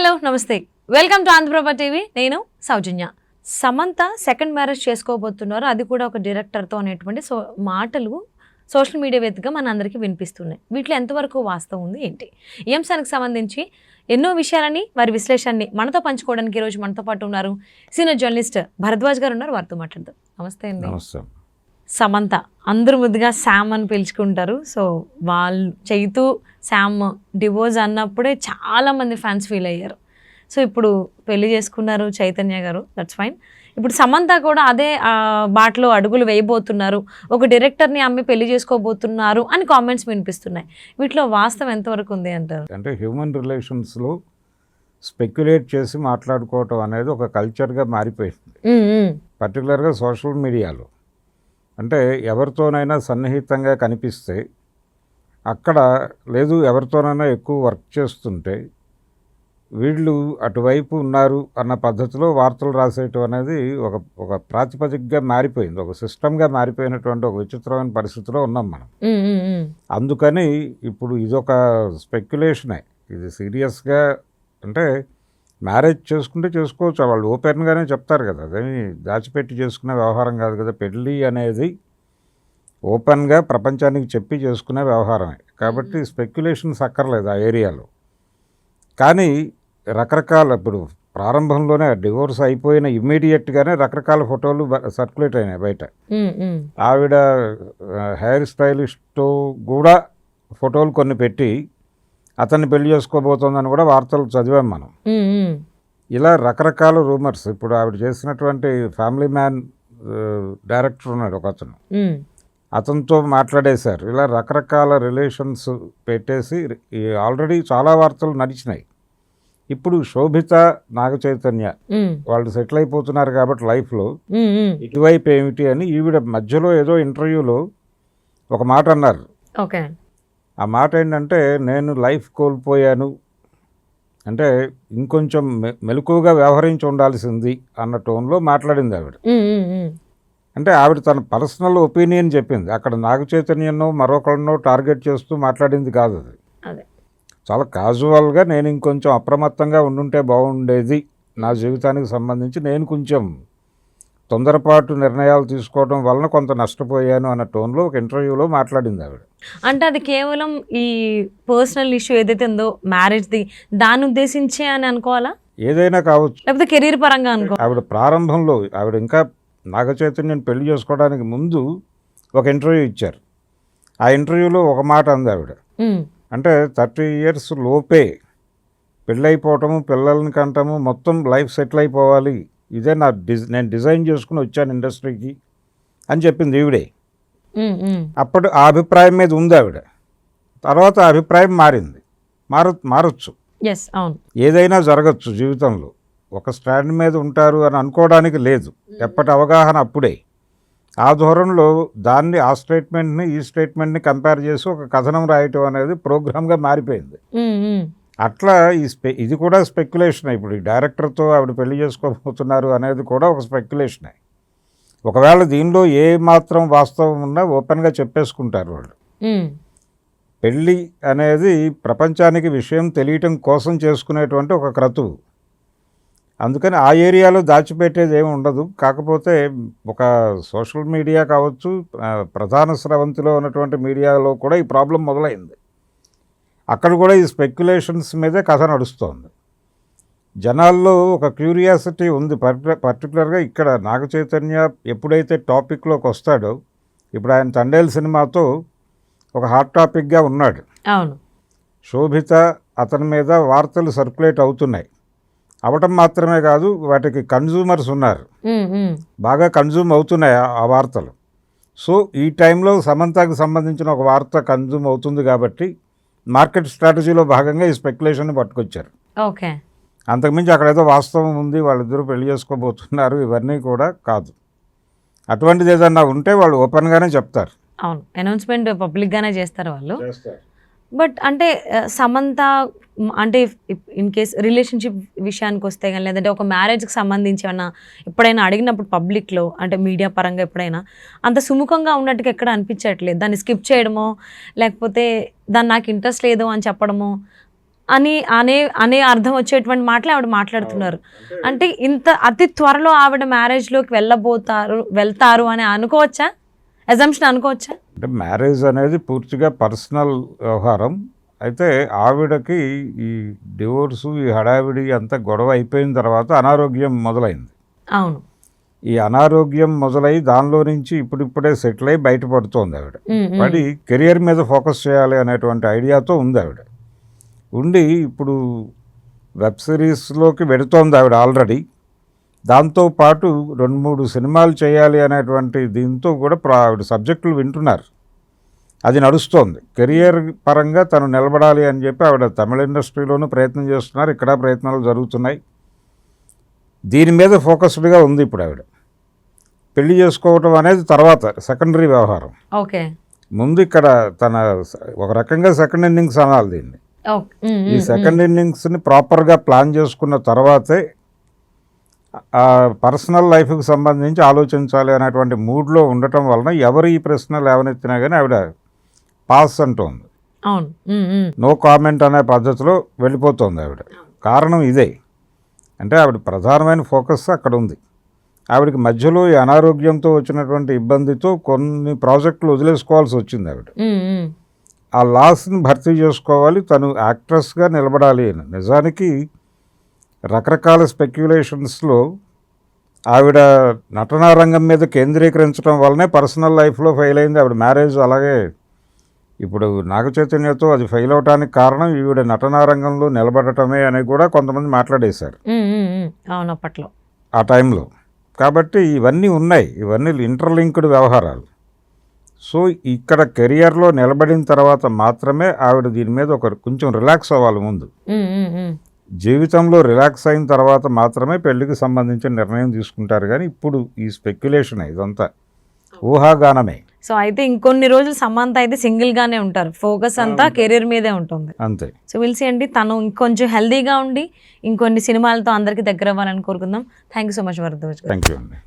Hello నమస్తే, welcome to Andhraprabha TV. నేను Soujanya. Samantha second marriage చేసుకోబోతున్నారు, అది కూడా ఒక డైరెక్టర్తో అనేటువంటి మాటలు సోషల్ మీడియా వేదికగా మన అందరికీ వినిపిస్తున్నాయి. వీటిలో ఎంతవరకు వాస్తవం ఉంది ఏంటి, ఈ అంశానికి సంబంధించి ఎన్నో విషయాలని వారి విశ్లేషణని మనతో పంచుకోవడానికి ఈరోజు మనతో పాటు ఉన్నారు సీనియర్ జర్నలిస్ట్ భరద్వాజ్ గారు ఉన్నారు. వారితో మాట్లాడదాం. నమస్తే అండి. నమస్తే. సమంత అందరూ ముద్దుగా శామ్ అని పిలుచుకుంటారు. సో వాళ్ళు చైతు శామ్ డివోర్స్ అన్నప్పుడే చాలామంది ఫ్యాన్స్ ఫీల్ అయ్యారు. సో ఇప్పుడు పెళ్లి చేసుకున్నారు చైతన్య గారు, దట్స్ ఫైన్. ఇప్పుడు సమంత కూడా అదే బాటలో అడుగులు వేయబోతున్నారు, ఒక డైరెక్టర్ని అమ్మి పెళ్లి చేసుకోబోతున్నారు అని కామెంట్స్ వినిపిస్తున్నాయి. వీటిలో వాస్తవం ఎంతవరకు ఉంది అంటారు? అంటే హ్యూమన్ రిలేషన్స్లో స్పెక్యులేట్ చేసి మాట్లాడుకోవటం అనేది ఒక కల్చర్గా మారిపోయింది, పర్టికులర్గా సోషల్ మీడియాలో. అంటే ఎవరితోనైనా సన్నిహితంగా కనిపిస్తే అక్కడ లేదు, ఎవరితోనైనా ఎక్కువ వర్క్ చేస్తుంటే వీళ్ళు అటువైపు ఉన్నారు అన్న పద్ధతిలో వార్తలు రాసేయటం అనేది ఒక ప్రాతిపదికగా మారిపోయింది, ఒక సిస్టమ్గా మారిపోయినటువంటి ఒక విచిత్రమైన పరిస్థితిలో ఉన్నాం మనం. అందుకని ఇప్పుడు ఇదొక స్పెక్యులేషనే, ఇది సీరియస్గా. అంటే మ్యారేజ్ చేసుకుంటే చేసుకోవచ్చు, వాళ్ళు ఓపెన్గానే చెప్తారు కదా, అదేమి దాచిపెట్టి చేసుకునే వ్యవహారం కాదు కదా. పెళ్ళి అనేది ఓపెన్గా ప్రపంచానికి చెప్పి చేసుకునే వ్యవహారమే, కాబట్టి స్పెక్యులేషన్స్ అక్కర్లేదు ఆ ఏరియాలో. కానీ రకరకాల ఇప్పుడు ప్రారంభంలోనే డివోర్స్ అయిపోయిన ఇమ్మీడియట్గానే రకరకాల ఫోటోలు సర్క్యులేట్ అయినాయి బయట. ఆవిడ హెయిర్ స్టైలిస్ట్తో కూడా ఫోటోలు కొన్ని పెట్టి అతన్ని పెళ్లి చేసుకోబోతోందని కూడా వార్తలు చదివాం మనం. ఇలా రకరకాల రూమర్స్. ఇప్పుడు ఆవిడ చేసినటువంటి ఫ్యామిలీ మ్యాన్ డైరెక్టర్ ఉన్నాడు ఒక అతను, అతనితో మాట్లాడేశారు. ఇలా రకరకాల రిలేషన్స్ పెట్టేసి ఆల్రెడీ చాలా వార్తలు నడిచినాయి. ఇప్పుడు శోభిత నాగ చైతన్య వాళ్ళు సెటిల్ అయిపోతున్నారు కాబట్టి లైఫ్లో ఇటువైపు ఏమిటి అని ఈవిడ మధ్యలో ఏదో ఇంటర్వ్యూలో ఒక మాట అన్నారు. ఆ మాట ఏంటంటే, నేను లైఫ్ కోల్పోయాను అంటే ఇంకొంచెం మెలకువగా వ్యవహరించి ఉండాల్సింది అన్న టోన్లో మాట్లాడింది ఆవిడ. అంటే ఆవిడ తన పర్సనల్ ఒపీనియన్ చెప్పింది, అక్కడ నాగ చైతన్యనో మరొకరినో టార్గెట్ చేస్తూ మాట్లాడింది కాదు. అది చాలా క్యాజువల్గా, నేను ఇంకొంచెం అప్రమత్తంగా ఉండుంటే బాగుండేది, నా జీవితానికి సంబంధించి నేను కొంచెం తొందరపాటు నిర్ణయాలు తీసుకోవడం వలన కొంత నష్టపోయాను అన్న టోన్లో ఒక ఇంటర్వ్యూలో మాట్లాడింది ఆవిడ. అంటే అది కేవలం ఈ పర్సనల్ ఇష్యూ ఏదైతే ఉందో మ్యారేజ్ది, దాన్ని ఉద్దేశించే అని అనుకోవాలా? ఏదైనా కావచ్చు, లేకపోతే కెరీర్ పరంగా అనుకో. ఆవిడ ప్రారంభంలో, ఆవిడ ఇంకా నాగ చైతన్యం పెళ్లి చేసుకోవడానికి ముందు ఒక ఇంటర్వ్యూ ఇచ్చారు. ఆ ఇంటర్వ్యూలో ఒక మాట అంది ఆవిడ, అంటే 30 years లోపే పెళ్ళైపోవటము, పిల్లల్ని కంటము, మొత్తం లైఫ్ సెటిల్ అయిపోవాలి, ఇదే నేను డిజైన్ చేసుకుని వచ్చాను ఇండస్ట్రీకి అని చెప్పింది ఈవిడే. అప్పుడు ఆ అభిప్రాయం మీద ఉంది ఆవిడ. తర్వాత ఆ అభిప్రాయం మారింది, మారొచ్చు, ఏదైనా జరగచ్చు జీవితంలో. ఒక స్టాండ్ మీద ఉంటారు అని అనుకోవడానికి లేదు, ఎప్పటి అవగాహన అప్పుడే. ఆ ధోరణిలో దాన్ని, ఆ స్టేట్మెంట్ని ఈ స్టేట్మెంట్ని కంపేర్ చేసి ఒక కథనం రాయటం అనేది ప్రోగ్రామ్గా మారిపోయింది. అట్లా ఇది కూడా స్పెక్యులేషన్. ఇప్పుడు ఈ డైరెక్టర్తో ఆవిడ పెళ్లి చేసుకోబోతున్నారు అనేది కూడా ఒక స్పెక్యులేషనే. ఒకవేళ దీనిలో ఏ మాత్రం వాస్తవం ఉన్నా ఓపెన్గా చెప్పేసుకుంటారు వాళ్ళు. పెళ్ళి అనేది ప్రపంచానికి విషయం తెలియటం కోసం చేసుకునేటువంటి ఒక క్రతువు, అందుకని ఆ ఏరియాలో దాచిపెట్టేది ఏమి ఉండదు. కాకపోతే ఒక సోషల్ మీడియా కావచ్చు, ప్రధాన స్రవంతిలో ఉన్నటువంటి మీడియాలో కూడా ఈ ప్రాబ్లం మొదలైంది. అక్కడ కూడా ఈ స్పెక్యులేషన్స్ మీదే కథ నడుస్తోంది. జనాల్లో ఒక క్యూరియాసిటీ ఉంది, పర్టికులర్గా ఇక్కడ నాగ చైతన్య ఎప్పుడైతే టాపిక్లోకి వస్తాడో, ఇప్పుడు ఆయన తండేల్ సినిమాతో ఒక హాట్ టాపిక్గా ఉన్నాడు. అవును, శోభిత అతని మీద వార్తలు సర్క్యులేట్ అవుతున్నాయి. అవటం మాత్రమే కాదు, వాటికి కన్జ్యూమర్స్ ఉన్నారు, బాగా కన్జ్యూమ్ అవుతున్నాయి ఆ వార్తలు. సో ఈ టైంలో సమంతకు సంబంధించిన ఒక వార్త కన్జ్యూమ్ అవుతుంది కాబట్టి మార్కెట్ స్ట్రాటజీలో భాగంగా ఈ స్పెక్యులేషన్ పట్టుకొచ్చారు. ఓకే, అంతకుమించి అక్కడ ఏదో వాస్తవం ఉంది, వాళ్ళిద్దరూ పెళ్లి చేసుకోబోతున్నారు, ఇవన్నీ కూడా కాదు. అటువంటిది ఏదన్నా ఉంటే వాళ్ళు ఓపెన్గానే చెప్తారు. అవును, అనౌన్స్మెంట్ పబ్లిక్గానే చేస్తారు వాళ్ళు. బట్ అంటే సమంత అంటే ఇన్ కేస్ రిలేషన్షిప్ విషయానికి వస్తే కానీ, లేదంటే ఒక మ్యారేజ్కి సంబంధించి ఏమన్నా ఎప్పుడైనా అడిగినప్పుడు పబ్లిక్లో, అంటే మీడియా పరంగా ఎప్పుడైనా అంత సుముఖంగా ఉన్నట్టుగా ఎక్కడ అనిపించట్లేదు. దాన్ని స్కిప్ చేయడమో, లేకపోతే దాన్ని నాకు ఇంట్రెస్ట్ లేదు అని చెప్పడమో, అనే అర్థం వచ్చేటువంటి మాటలు ఆవిడ మాట్లాడుతున్నారు. అంటే ఇంత అతి త్వరలో ఆవిడ మ్యారేజ్లోకి వెళ్తారు అని అనుకోవచ్చా? అజంప్షన్ అనుకోవచ్చా? అంటే మ్యారేజ్ అనేది పూర్తిగా పర్సనల్ వ్యవహారం. అయితే ఆవిడకి ఈ డివోర్సు, ఈ హడావిడి అంతా గొడవ అయిపోయిన తర్వాత అనారోగ్యం మొదలైంది. అవును. ఈ అనారోగ్యం మొదలై దానిలో నుంచి ఇప్పుడిప్పుడే సెటిల్ అయి బయటపడుతోంది ఆవిడ. పడి కెరియర్ మీద ఫోకస్ చేయాలి అనేటువంటి ఐడియాతో ఉంది ఆవిడ. ఉండి ఇప్పుడు వెబ్ సిరీస్లోకి వెడుతోంది ఆవిడ ఆల్రెడీ. దాంతోపాటు 2-3 సినిమాలు చేయాలి అనేటువంటి దీంతో కూడా ఆవిడ సబ్జెక్టులు వింటున్నారు. అది నడుస్తోంది. కెరియర్ పరంగా తను నిలబడాలి అని చెప్పి ఆవిడ తమిళ ఇండస్ట్రీలోనూ ప్రయత్నం చేస్తున్నారు, ఇక్కడ ప్రయత్నాలు జరుగుతున్నాయి. దీని మీద ఫోకస్డ్గా ఉంది ఇప్పుడు ఆవిడ. పెళ్లి చేసుకోవటం అనేది తర్వాత సెకండరీ వ్యవహారం. ఓకే. ముందు ఇక్కడ తన ఒక రకంగా సెకండ్ ఇన్నింగ్స్ అనాలి దీన్ని. ఈ సెకండ్ ఇన్నింగ్స్ని ప్రాపర్గా ప్లాన్ చేసుకున్న తర్వాతే ఆ పర్సనల్ లైఫ్కి సంబంధించి ఆలోచించాలి అనేటువంటి మూడ్లో ఉండటం వలన ఎవరు ఈ ప్రశ్న లేవనెత్తినా కానీ ఆవిడ పాస్ అంటోంది. అవును. నో కామెంట్ అనే పద్ధతిలో వెళ్ళిపోతుంది ఆవిడ. కారణం ఇదే. అంటే ఆవిడ ప్రధానమైన ఫోకస్ అక్కడ ఉంది. ఆవిడకి మధ్యలో ఈ అనారోగ్యంతో వచ్చినటువంటి ఇబ్బందితో కొన్ని ప్రాజెక్టులు వదిలేసుకోవాల్సి వచ్చింది ఆవిడ. ఆ లాస్ని భర్తీ చేసుకోవాలి, తను యాక్ట్రెస్గా నిలబడాలి అని. నిజానికి రకరకాల స్పెక్యులేషన్స్లో ఆవిడ నటనా రంగం మీద కేంద్రీకరించడం వల్లనే పర్సనల్ లైఫ్లో ఫెయిల్ అయింది ఆవిడ. మ్యారేజ్ అలాగే ఇప్పుడు నాగ చైతన్యతో అది ఫెయిల్ అవడానికి కారణం ఈవిడ నటనా రంగంలో నిలబడటమే అని కూడా కొంతమంది మాట్లాడేశారు అవును అప్పట్లో ఆ టైంలో. కాబట్టి ఇవన్నీ ఉన్నాయి, ఇవన్నీ ఇంటర్లింక్డ్ వ్యవహారాలు. సో ఇక్కడ కెరియర్లో నిలబడిన తర్వాత మాత్రమే ఆవిడ దీని మీద కొంచెం రిలాక్స్ అవ్వాలి. ముందు జీవితంలో రిలాక్స్ అయిన తర్వాత మాత్రమే పెళ్లికి సంబంధించిన నిర్ణయం తీసుకుంటారు. కానీ ఇప్పుడు ఈ స్పెక్యులేషన్ ఇదంతా ఊహాగానమే. సో అయితే ఇంకొన్ని రోజులు సమంత అయితే సింగిల్గానే ఉంటారు, ఫోకస్ అంతా కెరీర్ మీదే ఉంటుంది అంతే. సో విల్సీ అండి, తను ఇంకొంచెం హెల్దీగా ఉండి ఇంకొన్ని సినిమాలతో అందరికీ దగ్గర అవ్వాలని కోరుకుందాం. Thank you so much Varadaraju garu. Thank you అండి.